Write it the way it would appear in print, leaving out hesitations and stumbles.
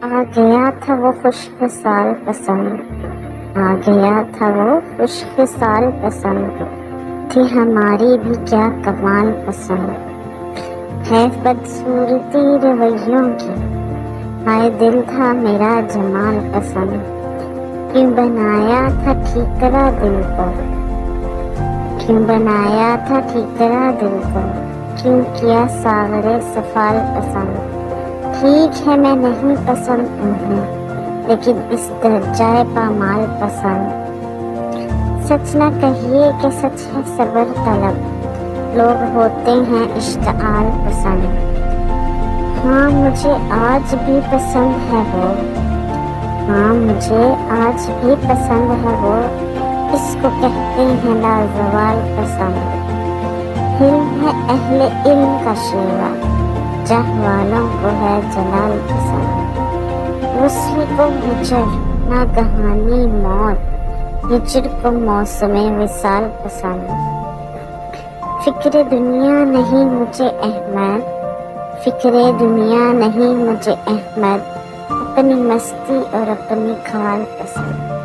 आ गया था वो खुश्क साल पसंद, आ गया था वो खुश्क साल पसंद, थी हमारी भी क्या कमाल पसंद, है बदसूरती रवैयों की, हाय दिल था मेरा जमाल पसंद, क्यों बनाया था ठीकरा दिल को, क्यों बनाया था ठीकरा दिल को, क्यों किया सागरे सफाल पसंद। ठीक है मैं नहीं पसंद उन्हें, लेकिन इस दर्जाए पामाल पसंद। सच न कहिए कि सच है सबर तलब, लोग होते हैं इश्ताल पसंद। हाँ मुझे आज भी पसंद है वो, हाँ मुझे आज भी पसंद है वो, इसको कहते हैं लाजवाल पसंद। हिल्म है अहले इल्म का शेवा, जह वालों को है जलाल पसंद। वस्ल को हिजर ना कहानी मौत, हिजर को मौसमे विसाल पसंद। फिक्र दुनिया नहीं मुझे अहमद, फिक्र दुनिया नहीं मुझे अहमद, अपनी मस्ती और अपनी खाल पसंद।